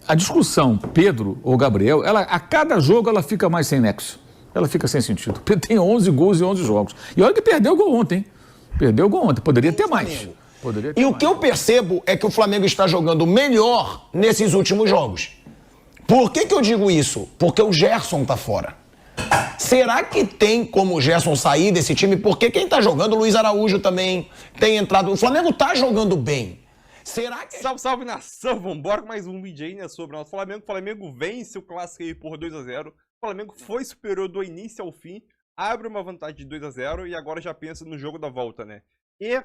a discussão Pedro ou Gabriel, a cada jogo ela fica mais sem nexo. Ela fica sem sentido. Pedro tem 11 gols em 11 jogos. E olha que perdeu o gol ontem, hein? Perdeu o gol ontem. Poderia ter mais. E o que eu percebo é que o Flamengo está jogando melhor nesses últimos jogos. Por que eu digo isso? Porque o Gerson tá fora. Será que tem como o Gerson sair desse time? Porque quem tá jogando, o Luiz Araújo também tem entrado. O Flamengo tá jogando bem. Será que... Salve nação, vambora com mais um vídeo aí, né, sobre o nosso Flamengo. O Flamengo vence o clássico aí por 2-0. O Flamengo foi superior do início ao fim, abre uma vantagem de 2-0 e agora já pensa no jogo da volta, né? E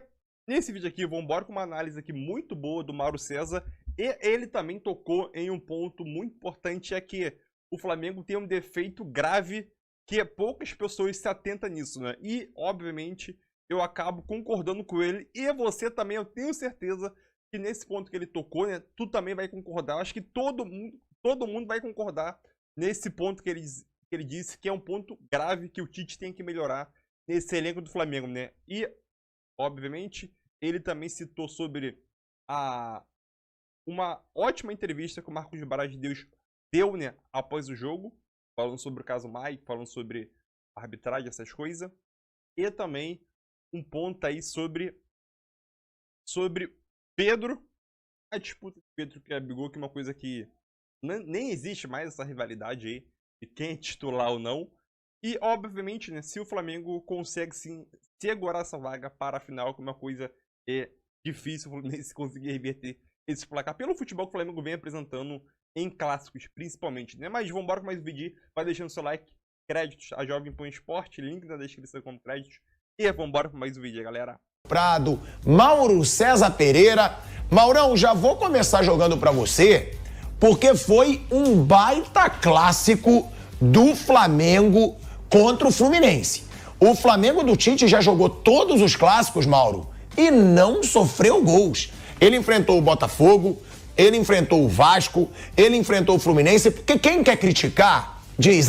nesse vídeo aqui, vambora com uma análise aqui muito boa do Mauro César. E ele também tocou em um ponto muito importante, é que o Flamengo tem um defeito grave que poucas pessoas se atentam nisso, né? E, obviamente, eu acabo concordando com ele. E você também, eu tenho certeza que nesse ponto que ele tocou, né, tu também vai concordar. Eu acho que todo mundo vai concordar nesse ponto que ele disse, que é um ponto grave que o Tite tem que melhorar nesse elenco do Flamengo, né? E, obviamente, ele também citou sobre uma ótima entrevista que o Marcos Braz deu, né, após o jogo, falando sobre o caso Mike, falando sobre a arbitragem, essas coisas. E também um ponto aí sobre Pedro, a disputa de Pedro e Gabigol, que é uma coisa que nem existe mais essa rivalidade aí, de quem é titular ou não. E, obviamente, né, se o Flamengo consegue sim segurar essa vaga para a final, que é uma coisa difícil o Fluminense conseguir reverter esse placar, pelo futebol que o Flamengo vem apresentando em clássicos, principalmente, né? Mas vamos embora com mais um vídeo, vai deixando seu like, créditos a Jovem Pan Esporte, link na descrição como créditos. E vamos embora com mais um vídeo, galera. Prado, Mauro César Pereira. Maurão, já vou começar jogando pra você, porque foi um baita clássico do Flamengo contra o Fluminense. O Flamengo do Tite já jogou todos os clássicos, Mauro, e não sofreu gols. Ele enfrentou o Botafogo, ele enfrentou o Vasco, ele enfrentou o Fluminense, porque quem quer criticar diz,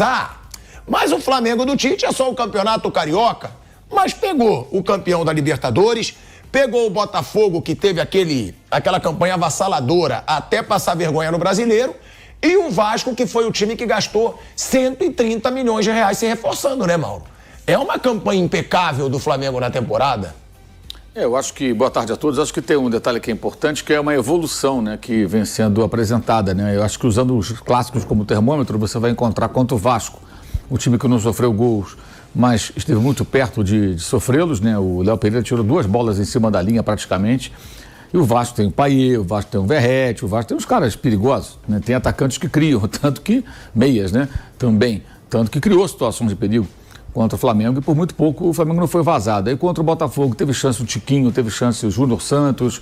mas o Flamengo do Tite é só o campeonato carioca. Mas pegou o campeão da Libertadores, pegou o Botafogo, que teve aquela campanha avassaladora até passar vergonha no Brasileiro, e o Vasco, que foi o time que gastou 130 milhões de reais se reforçando, né, Mauro? É uma campanha impecável do Flamengo na temporada? Eu acho que, boa tarde a todos, acho que tem um detalhe que é importante, que é uma evolução, né, que vem sendo apresentada, né? Eu acho que usando os clássicos como termômetro, você vai encontrar contra o Vasco, o time que não sofreu gols, mas esteve muito perto de sofrê-los, né? O Léo Pereira tirou 2 bolas em cima da linha praticamente. E o Vasco tem o Payet, o Vasco tem o Verratti, o Vasco tem uns caras perigosos, né? Tem atacantes que criam, tanto que meias, né? Também, tanto que criou situações de perigo contra o Flamengo e por muito pouco o Flamengo não foi vazado. Aí contra o Botafogo teve chance o Tiquinho, teve chance o Júnior Santos.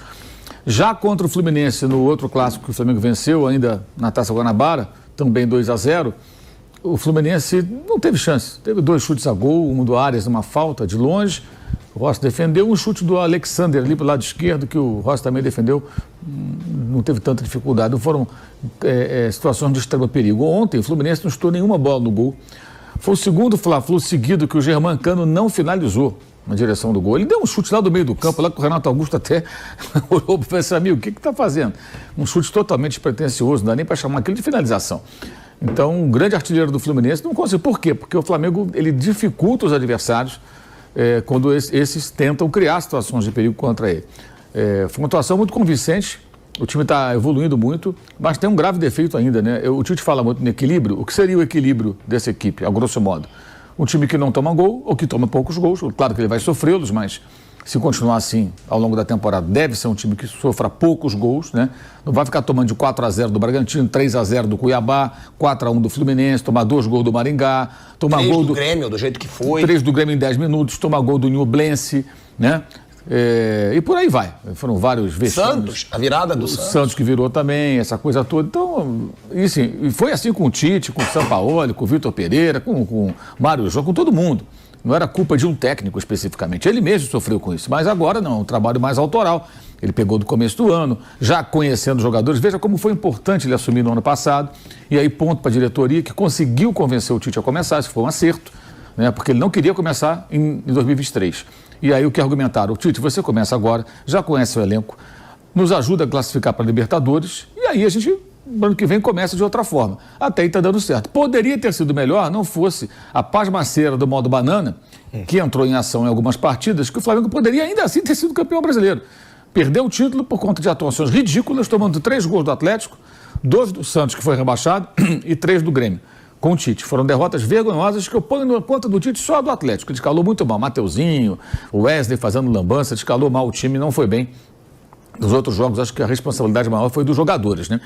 Já contra o Fluminense, no outro clássico que o Flamengo venceu ainda na Taça Guanabara, também 2-0, o Fluminense não teve chance. Teve 2 chutes a gol, um do Arias numa falta de longe, o Rossi defendeu, um chute do Alexander ali pro lado esquerdo, que o Rossi também defendeu, não teve tanta dificuldade. Não foram situações de extremo perigo. Ontem o Fluminense não chutou nenhuma bola no gol. Foi o segundo Fla-Flu seguido que o Germancano não finalizou na direção do gol. Ele deu um chute lá do meio do campo, lá que o Renato Augusto até olhou para esse amigo, o que está fazendo? Um chute totalmente despretensioso, não dá nem para chamar aquilo de finalização. Então, um grande artilheiro do Fluminense não conseguiu. Por quê? Porque o Flamengo ele dificulta os adversários quando esses tentam criar situações de perigo contra ele. Foi uma atuação muito convincente, o time está evoluindo muito, mas tem um grave defeito ainda, né? O Tite fala muito no equilíbrio. O que seria o equilíbrio dessa equipe, a grosso modo? Um time que não toma gol ou que toma poucos gols. Claro que ele vai sofrê-los, mas se continuar assim ao longo da temporada, deve ser um time que sofra poucos gols, né? Não vai ficar tomando de 4-0 do Bragantino, 3-0 do Cuiabá, 4-1 do Fluminense, tomar 2 gols do Maringá, tomar 3 gol do Grêmio, do jeito que foi. 3 do Grêmio em 10 minutos, tomar gol do Nublense, né? E por aí vai. Foram vários vexames. Santos, a virada do Santos que virou também, essa coisa toda. Então, e foi assim com o Tite, com o Sampaoli, com o Vitor Pereira, com o Mário Jô, com todo mundo. Não era culpa de um técnico especificamente. Ele mesmo sofreu com isso. Mas agora não, é um trabalho mais autoral. Ele pegou do começo do ano, já conhecendo os jogadores. Veja como foi importante ele assumir no ano passado. E aí, ponto para a diretoria, que conseguiu convencer o Tite a começar. Isso foi um acerto, né? Porque ele não queria começar em 2023. E aí o que argumentaram? Tite, você começa agora, já conhece o elenco, nos ajuda a classificar para a Libertadores, e aí a gente ano que vem começa de outra forma. Até aí está dando certo. Poderia ter sido melhor, não fosse a pasmaceira do modo banana, que entrou em ação em algumas partidas, que o Flamengo poderia ainda assim ter sido campeão brasileiro. Perdeu o título por conta de atuações ridículas, tomando 3 gols do Atlético, 2 do Santos, que foi rebaixado, e 3 do Grêmio, com o Tite. Foram derrotas vergonhosas que eu ponho na conta do Tite só do Atlético. Ele escalou muito mal. Mateuzinho, o Wesley fazendo lambança, escalou mal o time, não foi bem. Dos outros jogos, acho que a responsabilidade maior foi dos jogadores, né?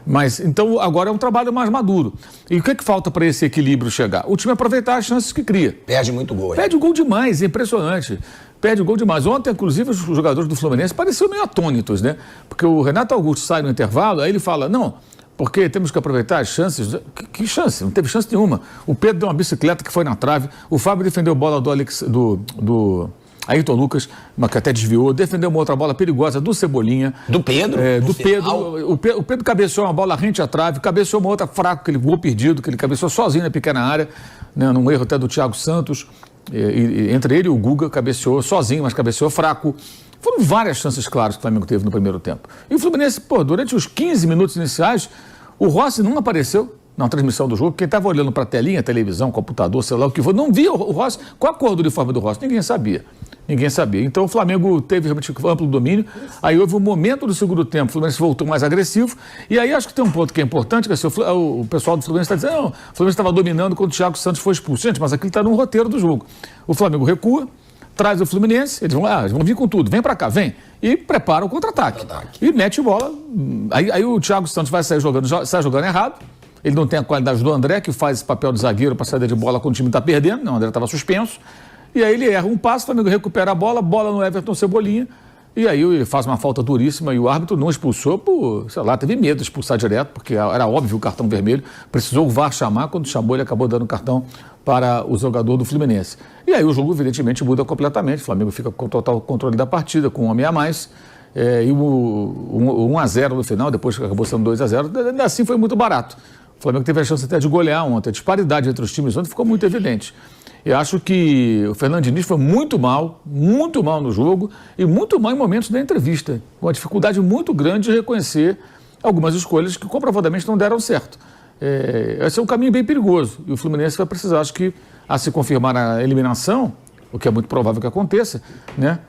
Mas, então, agora é um trabalho mais maduro. E o que é que falta para esse equilíbrio chegar? O time aproveitar as chances que cria. Perde muito gol, hein? Perde gol demais, é impressionante. Perde gol demais. Ontem, inclusive, os jogadores do Fluminense pareciam meio atônitos, né? Porque o Renato Augusto sai no intervalo, aí ele fala, não, porque temos que aproveitar as chances. Que chance? Não teve chance nenhuma. O Pedro deu uma bicicleta que foi na trave, o Fábio defendeu a bola do Ayrton Lucas, que até desviou, defendeu uma outra bola perigosa do Cebolinha. Do Pedro? Do Pedro. O Pedro cabeceou uma bola rente à trave, cabeceou uma outra fraca, aquele gol perdido, que ele cabeceou sozinho na pequena área, né, num erro até do Thiago Santos. Entre ele e o Guga, cabeceou sozinho, mas cabeceou fraco. Foram várias chances claras que o Flamengo teve no primeiro tempo. E o Fluminense, durante os 15 minutos iniciais, o Rossi não apareceu na transmissão do jogo. Quem estava olhando para a telinha, televisão, computador, celular, o que for, não via o Rossi. Qual a cor do uniforme do Rossi? Ninguém sabia. Então o Flamengo teve realmente amplo domínio. Aí houve um momento do segundo tempo, o Fluminense voltou mais agressivo. E aí acho que tem um ponto que é importante, que é o pessoal do Fluminense está dizendo, não, o Fluminense estava dominando quando o Thiago Santos foi expulso. Gente, mas aquilo está no roteiro do jogo. O Flamengo recua, traz o Fluminense, eles vão vir com tudo, vem para cá, vem. E prepara o contra-ataque. E mete bola. Aí o Thiago Santos sai jogando errado. Ele não tem a qualidade do André, que faz esse papel de zagueiro para saída de bola quando o time está perdendo. Não, o André estava suspenso. E aí ele erra um passo, o Flamengo recupera a bola no Everton Cebolinha. E aí ele faz uma falta duríssima e o árbitro não expulsou teve medo de expulsar direto, porque era óbvio o cartão vermelho. Precisou o VAR chamar, quando chamou ele acabou dando cartão para o jogador do Fluminense. E aí o jogo evidentemente muda completamente, o Flamengo fica com total controle da partida, com um homem a mais. E o 1-0 no final, depois que acabou sendo 2-0, ainda assim foi muito barato. O Flamengo teve a chance até de golear ontem. A disparidade entre os times ontem ficou muito evidente. Eu acho que o Fernando Diniz foi muito mal no jogo e muito mal em momentos da entrevista, com uma dificuldade muito grande de reconhecer algumas escolhas que comprovadamente não deram certo. Esse é um caminho bem perigoso e o Fluminense vai precisar, acho que, a se confirmar a eliminação, o que é muito provável que aconteça, né?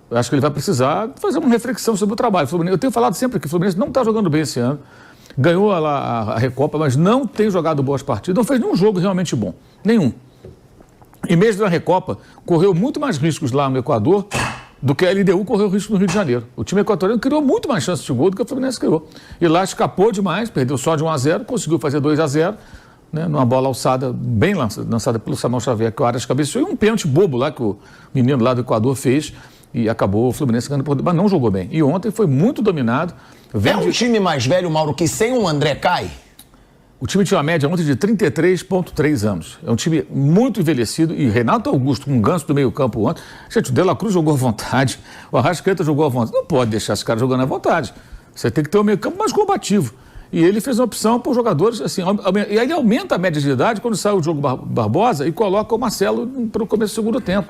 Acho que ele vai precisar fazer uma reflexão sobre o trabalho. Eu tenho falado sempre que o Fluminense não está jogando bem esse ano, ganhou a Recopa, mas não tem jogado boas partidas, não fez nenhum jogo realmente bom, nenhum. E mesmo na Recopa, correu muito mais riscos lá no Equador do que a LDU correu risco no Rio de Janeiro. O time equatoriano criou muito mais chances de gol do que o Fluminense criou. E lá escapou demais, perdeu só de 1-0, conseguiu fazer 2-0, né, numa bola alçada, bem lançada pelo Samuel Xavier, que o Arias cabeceou, e um pênalti bobo lá que o menino lá do Equador fez, e acabou o Fluminense ganhando por... Mas não jogou bem. E ontem foi muito dominado. Um time mais velho, Mauro, que sem o André cai? O time tinha uma média ontem de 33,3 anos. É um time muito envelhecido. E Renato Augusto, com um ganso do meio campo ontem. Gente, o De La Cruz jogou à vontade. O Arrascaeta jogou à vontade. Não pode deixar esse cara jogando à vontade. Você tem que ter um meio campo mais combativo. E ele fez uma opção por jogadores, assim... E aí ele aumenta a média de idade quando sai o Diogo Barbosa e coloca o Marcelo para o começo do segundo tempo.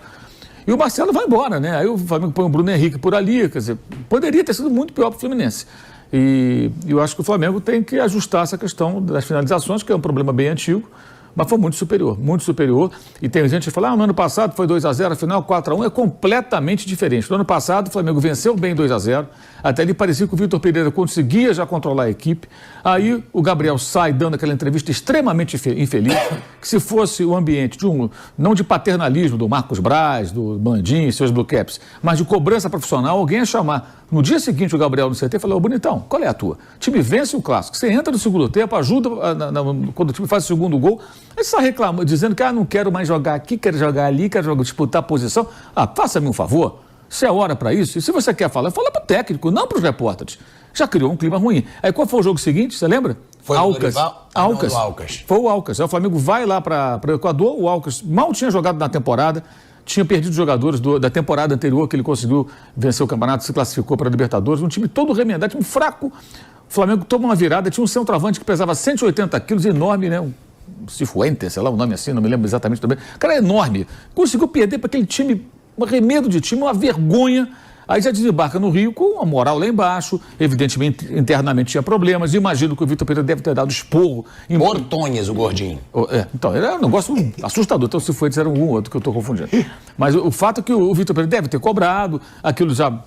E o Marcelo vai embora, né? Aí o Flamengo põe o Bruno Henrique por ali. Quer dizer, poderia ter sido muito pior para o Fluminense. E eu acho que o Flamengo tem que ajustar essa questão das finalizações, que é um problema bem antigo, mas foi muito superior. E tem gente que fala, no ano passado foi 2-0, afinal 4-1, é completamente diferente. No ano passado o Flamengo venceu bem 2-0, até ali parecia que o Vitor Pereira conseguia já controlar a equipe. Aí o Gabriel sai dando aquela entrevista extremamente infeliz, que se fosse o ambiente não de paternalismo do Marcos Braz, do Bandim e seus Blue Caps, mas de cobrança profissional, alguém ia chamar. No dia seguinte o Gabriel no CT e falou, bonitão, qual é a tua? O time vence o clássico, você entra no segundo tempo, ajuda quando o time faz o segundo gol, aí você está reclamando, dizendo que não quero mais jogar aqui, quero jogar ali, quero disputar a posição. Faça-me um favor, se é hora para isso, e se você quer falar, fala para o técnico, não para os repórteres. Já criou um clima ruim. Aí qual foi o jogo seguinte, você lembra? Foi Alcas. Alcas. Foi o Alcas. Aí o Flamengo vai lá para o Equador, o Alcas mal tinha jogado na temporada, tinha perdido jogadores da temporada anterior que ele conseguiu vencer o campeonato, se classificou para a Libertadores, um time todo remendado, time fraco. O Flamengo toma uma virada, tinha um centroavante que pesava 180 quilos, enorme, né? Cifuentes, sei lá o nome assim, não me lembro exatamente também. O cara é enorme. Conseguiu perder para aquele time, um arremedo de time, uma vergonha. Aí já desembarca no Rio com a moral lá embaixo, evidentemente internamente tinha problemas, imagino que o Vitor Pereira deve ter dado esporro. Em Ortonhas, o gordinho. Então, era um negócio assustador, então se foi, disseram um ou outro que eu estou confundindo. Mas o fato é que o Vitor Pereira deve ter cobrado, aquilo já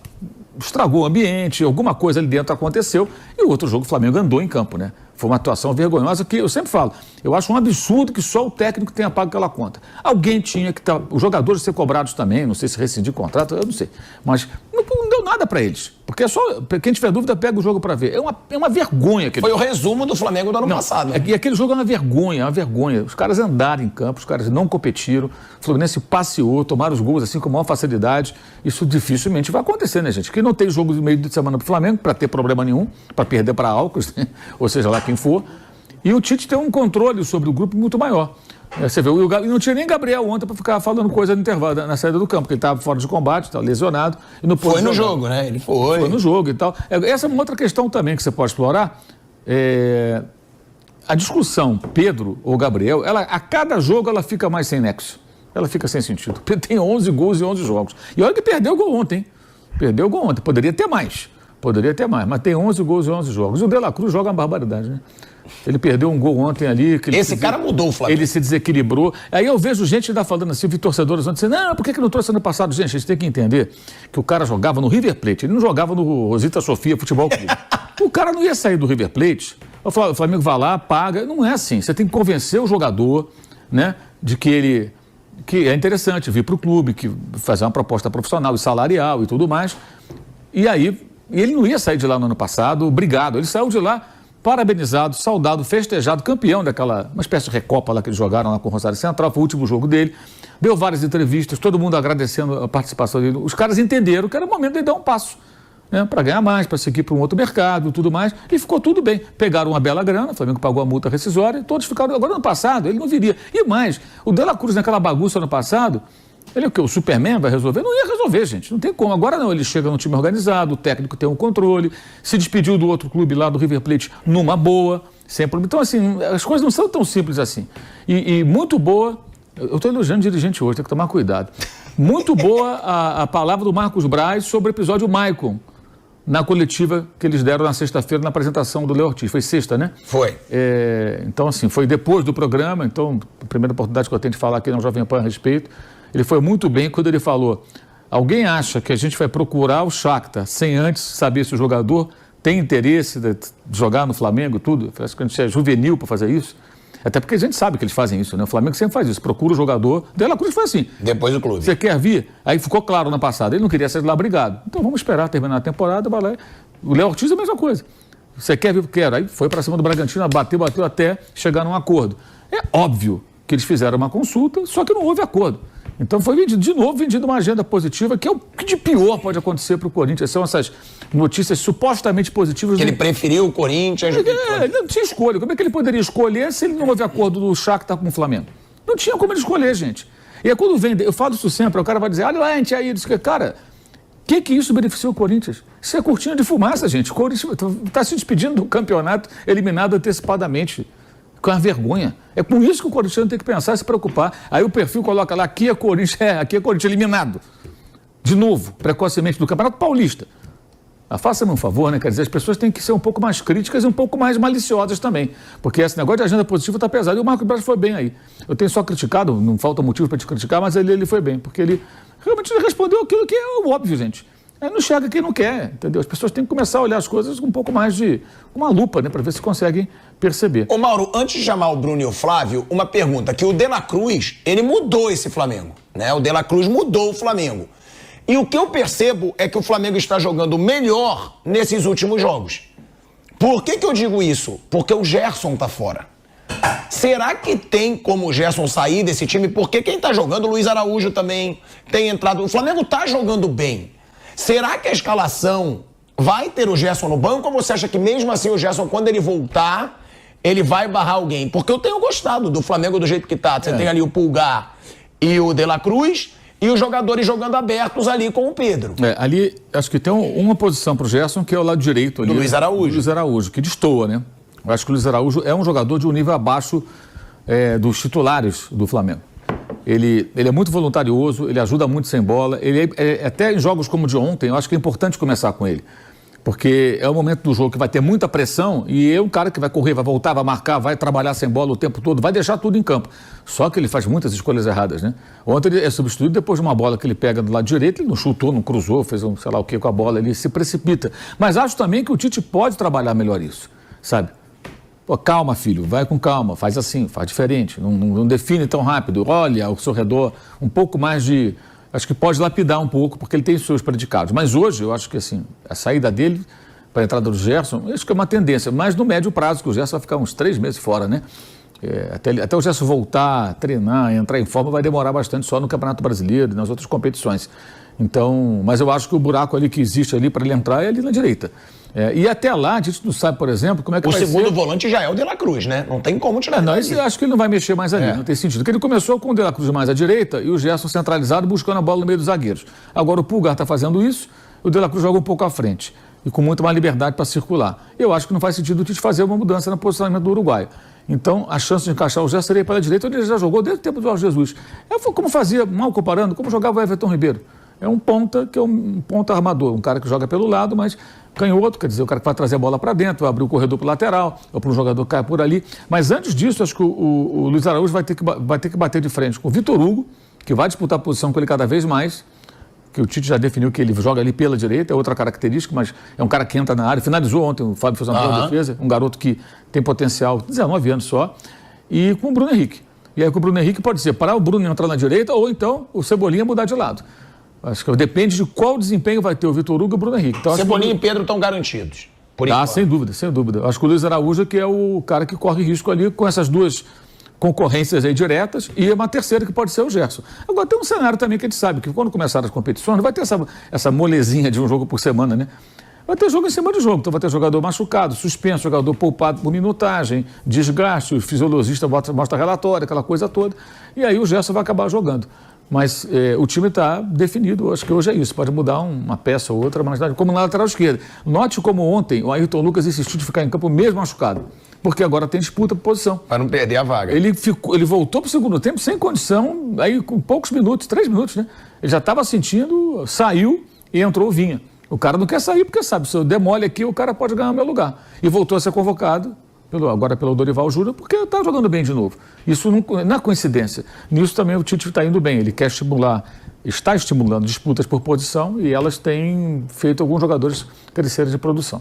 estragou o ambiente, alguma coisa ali dentro aconteceu, e o outro jogo o Flamengo andou em campo, né? Foi uma atuação vergonhosa que eu sempre falo, eu acho um absurdo que só o técnico tenha pago aquela conta. Alguém tinha que estar, os jogadores ser cobrados também, não sei se rescindir contrato, eu não sei, mas não deu nada para eles, porque é só, quem tiver dúvida pega o jogo para ver, é uma vergonha. Aquele... Foi o resumo do Flamengo do ano passado. E aquele jogo é uma vergonha, os caras andaram em campo, os caras não competiram, o Fluminense passeou, tomaram os gols assim com maior facilidade, isso dificilmente vai acontecer, né, gente? Que não tem jogo no meio de semana pro Flamengo para ter problema nenhum, para perder para Alcas, ou seja lá quem for, e o Tite tem um controle sobre o grupo muito maior. Você vê, e não tinha nem Gabriel ontem para ficar falando coisa no intervalo, na saída do campo, porque ele estava fora de combate, estava lesionado. E não foi no jogo, né? Ele foi no jogo e tal. Essa é uma outra questão também que você pode explorar. A discussão Pedro ou Gabriel, a cada jogo ela fica mais sem nexo. Ela fica sem sentido. Porque tem 11 gols e 11 jogos. E olha que perdeu o gol ontem, hein? Perdeu o gol ontem. Poderia ter mais, mas tem 11 gols e 11 jogos. E o De La Cruz joga uma barbaridade, né? Ele perdeu um gol ontem ali. Esse cara mudou o Flamengo. Ele se desequilibrou. Aí eu vejo gente ainda falando assim, vi torcedores ontem dizendo, não, por que não trouxe ano passado? Gente, a gente tem que entender que o cara jogava no River Plate, ele não jogava no Rosita Sofia Futebol Clube. O cara não ia sair do River Plate, o Flamengo vai lá, paga. Não é assim. Você tem que convencer o jogador, né, de que é interessante vir para o clube, que fazer uma proposta profissional e salarial e tudo mais. E aí, ele não ia sair de lá no ano passado, obrigado. Ele saiu de lá parabenizado, saudado, festejado, campeão uma espécie de recopa lá que eles jogaram lá com o Rosário Central, foi o último jogo dele. Deu várias entrevistas, todo mundo agradecendo a participação dele. Os caras entenderam que era o momento de dar um passo, né, para ganhar mais, para seguir para um outro mercado e tudo mais, e ficou tudo bem. Pegaram uma bela grana, o Flamengo pagou a multa rescisória, todos ficaram. Agora, ano passado, ele não viria. E mais, o De La Cruz naquela bagunça ano passado, ele é o quê? O Superman vai resolver? Não ia resolver, gente. Não tem como. Agora não, ele chega num time organizado, o técnico tem um controle, se despediu do outro clube lá do River Plate numa boa, sem problema. Então, assim, as coisas não são tão simples assim. E muito boa, eu estou elogiando o dirigente hoje, tem que tomar cuidado. Muito boa a palavra do Marcos Braz sobre o episódio Maicon, na coletiva que eles deram na sexta-feira, na apresentação do Léo Ortiz. Foi sexta, né? Foi. Então, assim, foi depois do programa, então, a primeira oportunidade que eu tenho de falar aqui no Jovem Pan a respeito. Ele foi muito bem quando ele falou, alguém acha que a gente vai procurar o Shakhtar sem antes saber se o jogador tem interesse de jogar no Flamengo e tudo? Acho que a gente é juvenil para fazer isso. Até porque a gente sabe que eles fazem isso, né? O Flamengo sempre faz isso, procura o jogador. De La Cruz foi assim. Depois do clube. Você quer vir? Aí ficou claro na passada, ele não queria sair de lá obrigado. Então vamos esperar terminar a temporada, vai lá. O Léo Ortiz é a mesma coisa. Você quer vir? Quero. Aí foi para cima do Bragantino, bateu até chegar num acordo. É óbvio que eles fizeram uma consulta, só que não houve acordo. Então foi vendido uma agenda positiva, que é o que de pior pode acontecer para o Corinthians. São essas notícias supostamente positivas. Que ele preferiu o Corinthians. Ele não tinha escolha. Como é que ele poderia escolher se ele não houve acordo do Shakhtar com o Flamengo? Não tinha como ele escolher, gente. E aí quando vem, eu falo isso sempre, o cara vai dizer, olha lá, a gente aí, cara, o que isso beneficia o Corinthians? Isso é cortina de fumaça, gente. O Corinthians está se despedindo do campeonato eliminado antecipadamente. Com a vergonha. É com isso que o Corinthians tem que pensar e se preocupar. Aí o perfil coloca lá, aqui é Corinthians eliminado. De novo, precocemente, do Campeonato Paulista. Faça-me um favor, né? Quer dizer, as pessoas têm que ser um pouco mais críticas e um pouco mais maliciosas também. Porque esse negócio de agenda positiva está pesado. E o Marcos Braz foi bem aí. Eu tenho só criticado, não falta motivo para te criticar, mas ele foi bem. Porque ele realmente respondeu aquilo que é o óbvio, gente. Não chega quem não quer, entendeu? As pessoas têm que começar a olhar as coisas com um pouco mais de uma lupa, né? Para ver se conseguem perceber. Ô Mauro, antes de chamar o Bruno e o Flávio, uma pergunta, que o De La Cruz, ele mudou esse Flamengo, né? O De La Cruz mudou o Flamengo. E o que eu percebo é que o Flamengo está jogando melhor nesses últimos jogos. Por que eu digo isso? Porque o Gerson tá fora. Será que tem como o Gerson sair desse time? Porque quem tá jogando, o Luiz Araújo também tem entrado. O Flamengo tá jogando bem. Será que a escalação vai ter o Gerson no banco ou você acha que mesmo assim o Gerson, quando ele voltar, ele vai barrar alguém? Porque eu tenho gostado do Flamengo do jeito que tá. Você tem ali o Pulgar e o De La Cruz e os jogadores jogando abertos ali com o Pedro. Ali acho que tem uma posição pro Gerson que é o lado direito ali. Do Luiz Araújo. Do Luiz Araújo, que destoa, né? Eu acho que o Luiz Araújo é um jogador de um nível abaixo dos titulares do Flamengo. Ele é muito voluntarioso, ele ajuda muito sem bola. Até em jogos como o de ontem, eu acho que é importante começar com ele. Porque é o momento do jogo que vai ter muita pressão e é um cara que vai correr, vai voltar, vai marcar, vai trabalhar sem bola o tempo todo, vai deixar tudo em campo. Só que ele faz muitas escolhas erradas, né? Ontem ele é substituído depois de uma bola que ele pega do lado direito, ele não chutou, não cruzou, fez um sei lá o que com a bola, ele se precipita. Mas acho também que o Tite pode trabalhar melhor isso, sabe? Pô, calma, filho, vai com calma, faz assim, faz diferente, não define tão rápido, olha ao seu redor, um pouco mais de... Acho que pode lapidar um pouco, porque ele tem os seus predicados. Mas hoje, eu acho que assim, a saída dele para a entrada do Gerson, acho que é uma tendência. Mas no médio prazo, que o Gerson vai ficar uns 3 meses fora, né? Até o Gerson voltar, treinar, entrar em forma, vai demorar bastante só no Campeonato Brasileiro e nas outras competições. Então, mas eu acho que o buraco ali que existe ali para ele entrar é ali na direita. E até lá, a gente não sabe, por exemplo, como é que vai ser... O segundo volante já é o De La Cruz, né? Não tem como tirar não, eu acho que ele não vai mexer mais ali, não tem sentido. Porque ele começou com o De La Cruz mais à direita e o Gerson centralizado buscando a bola no meio dos zagueiros. Agora o Pulgar está fazendo isso, o De La Cruz joga um pouco à frente e com muito mais liberdade para circular. Eu acho que não faz sentido o Tite fazer uma mudança no posicionamento do uruguaio. Então, a chance de encaixar o Gerson seria pela direita, onde ele já jogou desde o tempo do Jorge Jesus. Como fazia, mal comparando, como jogava o Everton Ribeiro. É um ponta que é um ponta armador, um cara que joga pelo lado, mas canhoto, quer dizer, o cara que vai trazer a bola para dentro, vai abrir o corredor para o lateral, ou para um jogador que cai por ali. Mas antes disso, acho que o Luiz Araújo vai ter que bater de frente com o Vitor Hugo, que vai disputar a posição com ele cada vez mais, que o Tite já definiu que ele joga ali pela direita, é outra característica, mas é um cara que entra na área. Finalizou ontem, o Fábio fez uma boa defesa, um garoto que tem potencial, 19 anos só, e com o Bruno Henrique. E aí com o Bruno Henrique pode ser para o Bruno entrar na direita ou então o Cebolinha mudar de lado. Acho que depende de qual desempenho vai ter o Vitor Hugo e o Bruno Henrique. Então, Cebolinha e Pedro estão garantidos. Sem dúvida, sem dúvida. Acho que o Luiz Araújo que é o cara que corre risco ali com essas duas concorrências aí diretas e uma terceira que pode ser o Gerson. Agora tem um cenário também que a gente sabe que quando começar as competições não vai ter essa molezinha de um jogo por semana, né? Vai ter jogo em cima de jogo, então vai ter jogador machucado, suspenso, jogador poupado por minutagem, desgaste, o fisiologista mostra relatório, aquela coisa toda, e aí o Gerson vai acabar jogando. Mas o time está definido, acho que hoje é isso, pode mudar uma peça ou outra, mas como na lateral esquerda. Note como ontem o Ayrton Lucas insistiu de ficar em campo mesmo machucado, porque agora tem disputa por posição. Para não perder a vaga. Ele voltou para o segundo tempo sem condição, aí com poucos minutos, 3 minutos, né? Ele já estava sentindo, saiu e entrou o Vinha. O cara não quer sair porque sabe, se eu demole aqui, o cara pode ganhar o meu lugar. E voltou a ser convocado, agora pelo Dorival Júnior, porque está jogando bem de novo. Isso não é coincidência. Nisso também o Tite está indo bem. Ele quer está estimulando disputas por posição e elas têm feito alguns jogadores crescerem de produção.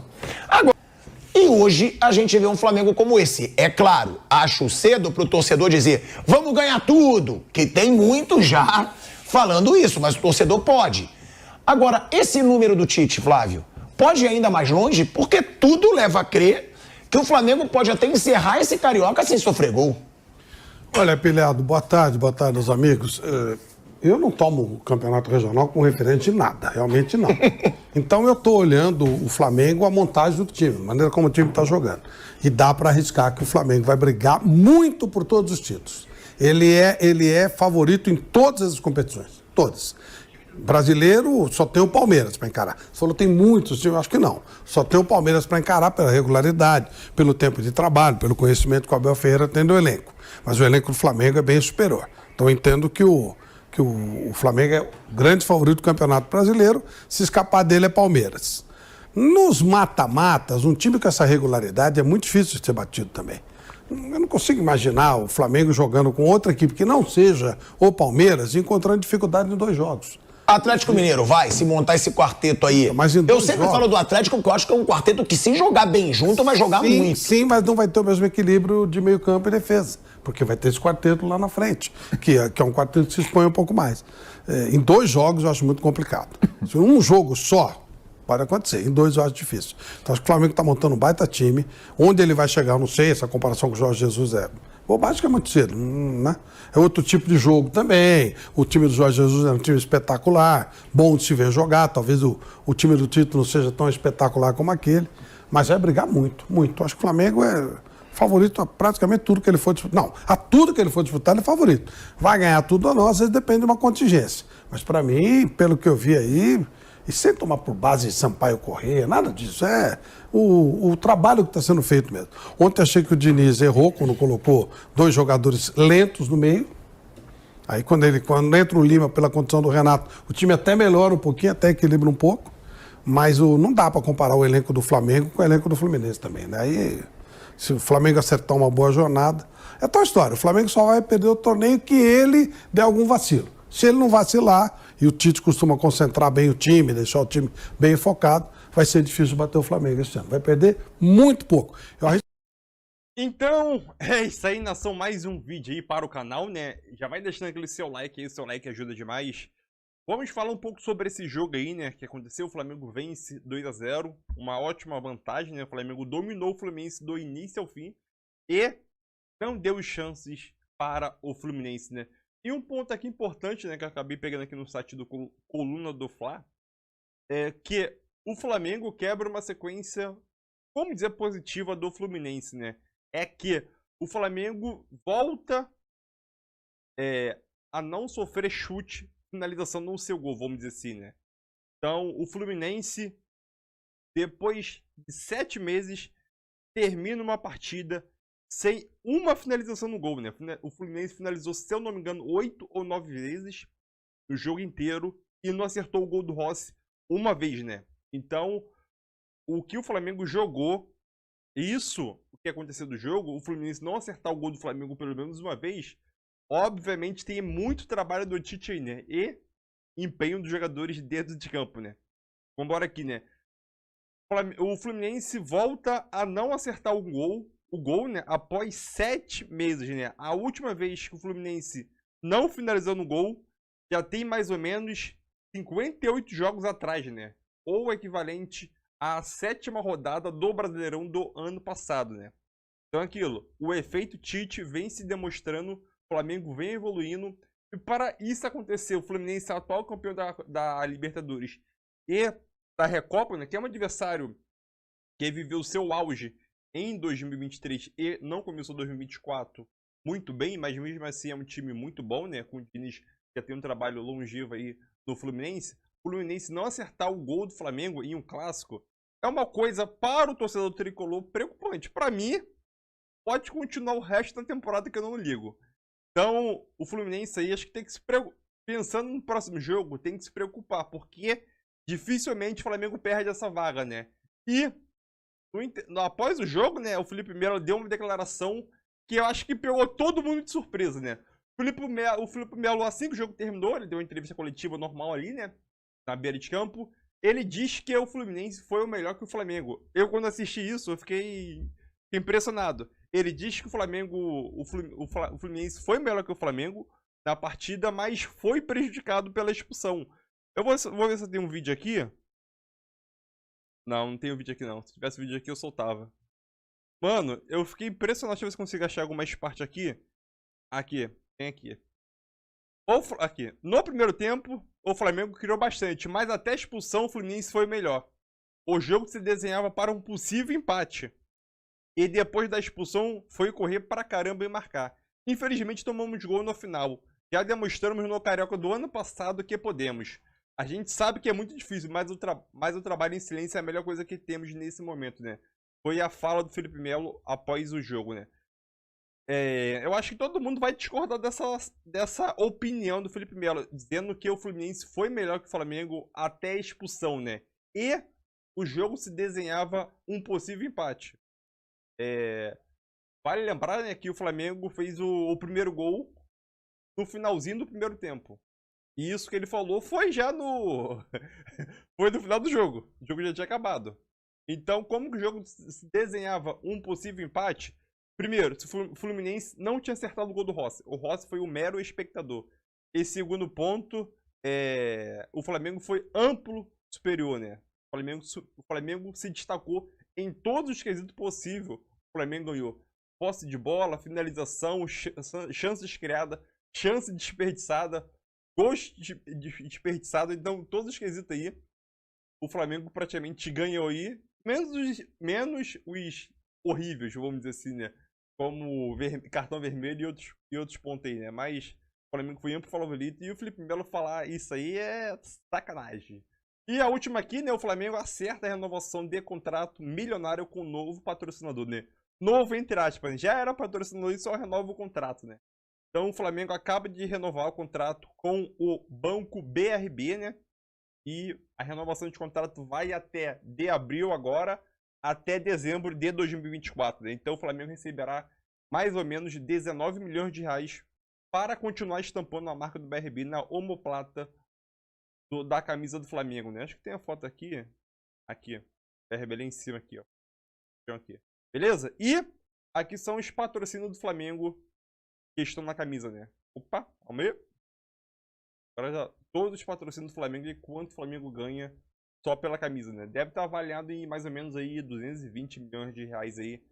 E hoje a gente vê um Flamengo como esse. É claro, acho cedo para o torcedor dizer vamos ganhar tudo, que tem muito já falando isso, mas o torcedor pode. Agora, esse número do Tite, Flávio, pode ir ainda mais longe, porque tudo leva a crer que o Flamengo pode até encerrar esse Carioca sem sofrer gol. Olha, Pilhado, boa tarde aos amigos. Eu não tomo o campeonato regional com referente de nada, realmente não. Então eu estou olhando o Flamengo, a montagem do time, a maneira como o time está jogando. E dá para arriscar que o Flamengo vai brigar muito por todos os títulos. Ele é favorito em todas as competições, todas. Brasileiro só tem o Palmeiras para encarar. Você falou tem muitos, eu acho que não. Só tem o Palmeiras para encarar pela regularidade, pelo tempo de trabalho, pelo conhecimento que o Abel Ferreira tem do elenco. Mas o elenco do Flamengo é bem superior. Então eu entendo que o Flamengo é o grande favorito do Campeonato Brasileiro. Se escapar dele é Palmeiras. Nos mata-matas, um time com essa regularidade é muito difícil de ser batido também. Eu não consigo imaginar o Flamengo jogando com outra equipe que não seja o Palmeiras e encontrando dificuldade em 2 jogos. Atlético Mineiro, vai se montar esse quarteto aí. Mas eu sempre falo do Atlético porque eu acho que é um quarteto que se jogar bem junto vai jogar muito. Sim, mas não vai ter o mesmo equilíbrio de meio campo e defesa, porque vai ter esse quarteto lá na frente, que é um quarteto que se expõe um pouco mais. Em 2 jogos eu acho muito complicado. Se um jogo só, pode acontecer. Em 2 eu acho difícil. Então acho que o Flamengo está montando um baita time. Onde ele vai chegar, eu não sei, essa comparação com o Jorge Jesus é bobagem, que é muito cedo, né? É outro tipo de jogo também. O time do Jorge Jesus é um time espetacular, bom de se ver jogar. Talvez o time do Tite não seja tão espetacular como aquele, mas vai brigar muito, muito. Acho que o Flamengo é favorito a praticamente tudo que ele for disputar. Não, a tudo que ele for disputar ele é favorito. Vai ganhar tudo ou não, às vezes depende de uma contingência. Mas para mim, pelo que eu vi aí, e sem tomar por base Sampaio Corrêa, nada disso. É o trabalho que está sendo feito mesmo. Ontem achei que o Diniz errou quando colocou 2 jogadores lentos no meio. Aí quando entra o Lima pela condição do Renato, o time até melhora um pouquinho, até equilibra um pouco, mas não dá para comparar o elenco do Flamengo com o elenco do Fluminense também, né? Aí, se o Flamengo acertar uma boa jornada, é tal história, o Flamengo só vai perder o torneio que ele der algum vacilo. Se ele não vacilar, e o Tite costuma concentrar bem o time, deixar o time bem focado, vai ser difícil bater o Flamengo esse ano. Vai perder muito pouco. Então, é isso aí, nação, mais um vídeo aí para o canal, né? Já vai deixando aquele seu like aí, o seu like ajuda demais. Vamos falar um pouco sobre esse jogo aí, né, que aconteceu. O Flamengo vence 2-0, uma ótima vantagem, né? O Flamengo dominou o Fluminense do início ao fim e não deu chances para o Fluminense, né? E um ponto aqui importante, né, que eu acabei pegando aqui no site do Coluna do Fla, é que o Flamengo quebra uma sequência, vamos dizer, positiva do Fluminense, né? É que o Flamengo volta a não sofrer chute, finalização no seu gol, vamos dizer assim, né? Então, o Fluminense, depois de 7 meses, termina uma partida sem uma finalização no gol, né? O Fluminense finalizou, se eu não me engano, 8 ou 9 vezes no jogo inteiro e não acertou o gol do Rossi uma vez, né? Então, o que o Flamengo jogou, isso, o que aconteceu do jogo, o Fluminense não acertar o gol do Flamengo pelo menos uma vez, obviamente tem muito trabalho do Tite aí, né? E empenho dos jogadores dentro de campo, né? Vambora aqui, né? O Fluminense volta a não acertar o gol, né? Após 7 meses, né? A última vez que o Fluminense não finalizou no gol, já tem mais ou menos 58 jogos atrás, né? Ou o equivalente à 7ª rodada do Brasileirão do ano passado, né? Então aquilo, o efeito Tite vem se demonstrando, o Flamengo vem evoluindo, e para isso acontecer, o Fluminense é o atual campeão da Libertadores e da Recopa, né? Que é um adversário que viveu seu auge em 2023 e não começou 2024 muito bem, mas mesmo assim é um time muito bom, né? Com o Diniz que já tem um trabalho longevo aí no Fluminense. O Fluminense não acertar o gol do Flamengo em um clássico é uma coisa para o torcedor tricolor preocupante. Para mim, pode continuar o resto da temporada que eu não ligo. Então, o Fluminense aí acho que tem que se preocupar. Pensando no próximo jogo, tem que se preocupar, porque dificilmente o Flamengo perde essa vaga, né? E após o jogo, né, o Felipe Melo deu uma declaração que eu acho que pegou todo mundo de surpresa, né? O Felipe Melo, assim que o jogo terminou, ele deu uma entrevista coletiva normal ali, né? Na beira de campo. Ele diz que o Fluminense foi o melhor que o Flamengo. Eu, quando assisti isso, eu fiquei impressionado. Ele diz que o Fluminense foi melhor que o Flamengo na partida, mas foi prejudicado pela expulsão. Eu vou ver se eu tenho um vídeo aqui. Não tem um vídeo aqui não. Se tivesse vídeo aqui, eu soltava. Mano, eu fiquei impressionado. Deixa eu ver se eu consigo achar alguma parte aqui. Aqui, tem aqui. Aqui. No primeiro tempo, o Flamengo criou bastante, mas até a expulsão o Fluminense foi melhor. O jogo se desenhava para um possível empate. E depois da expulsão, foi correr pra caramba e marcar. Infelizmente, tomamos gol no final. Já demonstramos no Carioca do ano passado que podemos. A gente sabe que é muito difícil, mas o trabalho em silêncio é a melhor coisa que temos nesse momento, né? Foi a fala do Felipe Melo após o jogo, né? Eu acho que todo mundo vai discordar dessa opinião do Felipe Melo, dizendo que o Fluminense foi melhor que o Flamengo até a expulsão, né? E o jogo se desenhava um possível empate. Vale lembrar, né, que o Flamengo fez o primeiro gol no finalzinho do primeiro tempo. E isso que ele falou foi já foi no final do jogo. O jogo já tinha acabado. Então, como que o jogo se desenhava um possível empate? Primeiro, o Fluminense não tinha acertado o gol do Rossi. O Rossi foi um mero espectador. E segundo ponto, o Flamengo foi amplo superior, né? O Flamengo se destacou em todos os quesitos possíveis. O Flamengo ganhou posse de bola, finalização, chances criadas, chance desperdiçada, gols desperdiçados. Então, todos os quesitos aí, o Flamengo praticamente ganhou aí. Menos os horríveis, vamos dizer assim, né? Como cartão vermelho e outros pontos aí, né? Mas o Flamengo foi amplo favorito e o Felipe Melo falar isso aí é sacanagem. E a última aqui, né? O Flamengo acerta a renovação de contrato milionário com um novo patrocinador, né? Novo entre aspas, já era patrocinador e só renova o contrato, né? Então o Flamengo acaba de renovar o contrato com o Banco BRB, né? E a renovação de contrato vai até de abril agora, até dezembro de 2024. Né? Então o Flamengo receberá mais ou menos 19 milhões de reais para continuar estampando a marca do BRB na omoplata da camisa do Flamengo, né? Acho que tem a foto aqui. Aqui. BRB lá em cima aqui, ó. Aqui. Beleza? E aqui são os patrocínios do Flamengo que estão na camisa, né? Opa, calma aí. Agora já todos os patrocínios do Flamengo e quanto o Flamengo ganha só pela camisa, né? Deve estar avaliado em mais ou menos aí 220 milhões de reais aí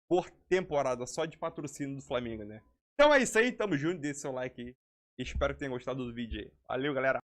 por temporada só de patrocínio do Flamengo, né? Então é isso aí, tamo junto, deixa seu like aí. Espero que tenham gostado do vídeo aí. Valeu, galera!